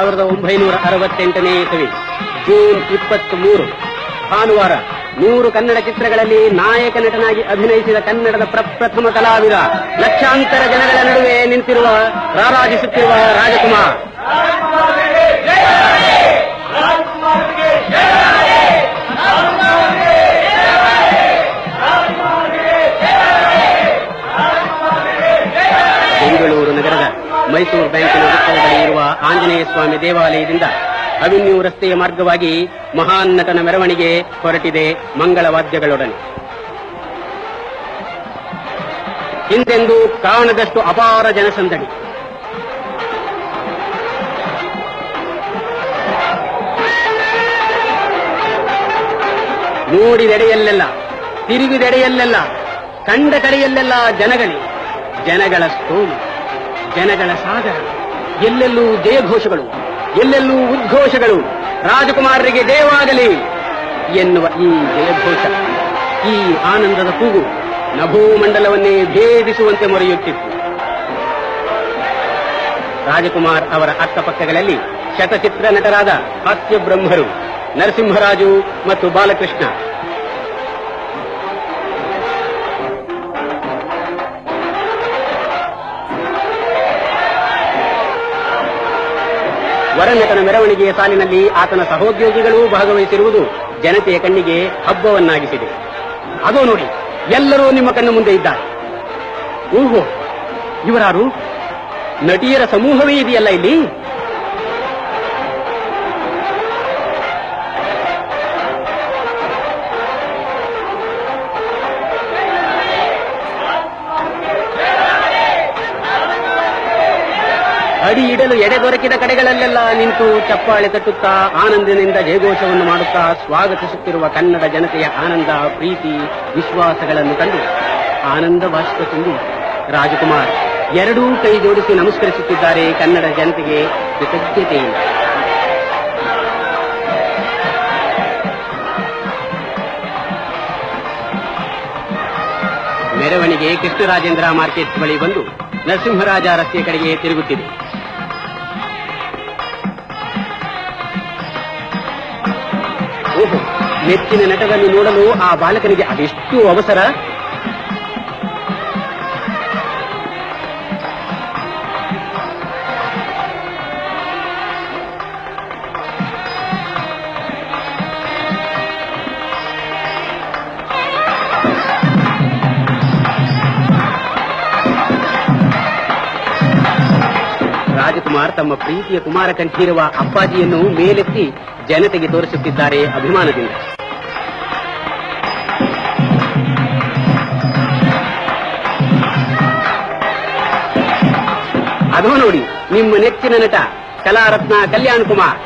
1968ನೇ ಇಸವಿ June 23 ಭಾನುವಾರ 100 ಕನ್ನಡ ಚಿತ್ರಗಳಲ್ಲಿ ನಾಯಕ ನಟನಾಗಿ ಅಭಿನಯಿಸಿದ ಕನ್ನಡದ ಪ್ರಪ್ರಥಮ ಕಲಾವಿದ, ಲಕ್ಷಾಂತರ ಜನಗಳ ನಡುವೆ ನಿಂತಿರುವ ರಾರಾಜಿಸುತ್ತಿರುವ ರಾಜಕುಮಾರ್. ಬೆಂಗಳೂರು ನಗರದ ಮೈಸೂರು ಬ್ಯಾಂಕಿನ ವೃತ್ತದಲ್ಲಿ ಇರುವ ಆಂಜನೇಯ ಸ್ವಾಮಿ ದೇವಾಲಯದಿಂದ ಅವೆನ್ಯೂ ರಸ್ತೆಯ ಮಾರ್ಗವಾಗಿ ಮಹಾನ್ ನಟನ ಮೆರವಣಿಗೆ ಹೊರಟಿದೆ ಮಂಗಳವಾದ್ಯಗಳೊಡನೆ. ಹಿಂದೆಂದೂ ಕಾಣದಷ್ಟು ಅಪಾರ ಜನಸಂದಣಿ. ನೋಡಿದೆಡೆಯಲ್ಲೆಲ್ಲ, ತಿರುಗಿದೆಡೆಯಲ್ಲೆಲ್ಲ, ಕಂಡ ಕಡೆಯಲ್ಲೆಲ್ಲ ಜನಗಳ ಸ್ತೋಮ, ಜನಗಳ ಸಾಗರ. ಎಲ್ಲೆಲ್ಲೂ ಜಯಘೋಷಗಳು, ಎಲ್ಲೆಲ್ಲೂ ಉದ್ಘೋಷಗಳು. ರಾಜಕುಮಾರರಿಗೆ ಜಯವಾಗಲಿ ಎನ್ನುವ ಈ ಜಯಘೋಷ, ಈ ಆನಂದದ ಕೂಗು ನಭೋಮಂಡಲವನ್ನೇ ಭೇದಿಸುವಂತೆ ಮೊರೆಯುತ್ತಿತ್ತು. ರಾಜಕುಮಾರ್ ಅವರ ಅಕ್ಕಪಕ್ಕಗಳಲ್ಲಿ ಶತಚಿತ್ರ ನಟರಾದ ಹಾಸ್ಯ ಬ್ರಹ್ಮರು ನರಸಿಂಹರಾಜು ಮತ್ತು ಬಾಲಕೃಷ್ಣ. ವರನಟನ ಮೆರವಣಿಗೆಯ ಸಾಲಿನಲ್ಲಿ ಆತನ ಸಹೋದ್ಯೋಗಿಗಳೂ ಭಾಗವಹಿಸಿರುವುದು ಜನತೆಯ ಕಣ್ಣಿಗೆ ಹಬ್ಬವನ್ನಾಗಿಸಿದೆ. ಅದೋ ನೋಡಿ, ಎಲ್ಲರೂ ನಿಮ್ಮ ಕಣ್ಣು ಮುಂದೆ ಇದ್ದಾರೆ. ಓಹೋ, ಇವರಾರು? ನಟಿಯರ ಸಮೂಹವೇ ಇದೆಯಲ್ಲ ಇಲ್ಲಿ. ಅಡಿ ಇಡಲು ಎಡೆ ದೊರಕಿದ ಕಡೆಗಳಲ್ಲೆಲ್ಲ ನಿಂತು ಚಪ್ಪಾಳೆ ತಟ್ಟುತ್ತಾ ಆನಂದದಿಂದ ಜಯಘೋಷವನ್ನು ಮಾಡುತ್ತಾ ಸ್ವಾಗತಿಸುತ್ತಿರುವ ಕನ್ನಡ ಜನತೆಯ ಆನಂದ, ಪ್ರೀತಿ, ವಿಶ್ವಾಸಗಳನ್ನು ಕಂಡು ಆನಂದ ಬಾಷ್ಪ ತುಂಬಿ ರಾಜಕುಮಾರ್ ಎರಡೂ ಕೈ ಜೋಡಿಸಿ ನಮಸ್ಕರಿಸುತ್ತಿದ್ದಾರೆ ಕನ್ನಡ ಜನತೆಗೆ ಕೃತಜ್ಞತೆಯಿಂದ. ಮೆರವಣಿಗೆ ಕೃಷ್ಣರಾಜೇಂದ್ರ ಮಾರ್ಕೆಟ್ ಬಳಿ ಬಂದು ನರಸಿಂಹರಾಜ ರಸ್ತೆಯ ಕಡೆಗೆ ತಿರುಗುತ್ತಿದೆ. ಓಹೋ, ನೆಚ್ಚಿನ ನಟವನ್ನು ನೋಡಲು ಆ ಬಾಲಕನಿಗೆ ಅದೆಷ್ಟು ಅವಸರ. ರಾಜಕುಮಾರ್ ತಮ್ಮ ಪ್ರೀತಿಯ ಕುಮಾರ ಕಂಠೀರುವ ಅಪ್ಪಾಜಿಯನ್ನು ಮೇಲೆತ್ತಿ ಜನತೆಗೆ ತೋರಿಸುತ್ತಿದ್ದಾರೆ ಅಭಿಮಾನದಿಂದ. ಅದೋ ನೋಡಿ, ನಿಮ್ಮ ನೆಚ್ಚಿನ ನಟ ಕಲಾರತ್ನ ಕಲ್ಯಾಣ್ ಕುಮಾರ್.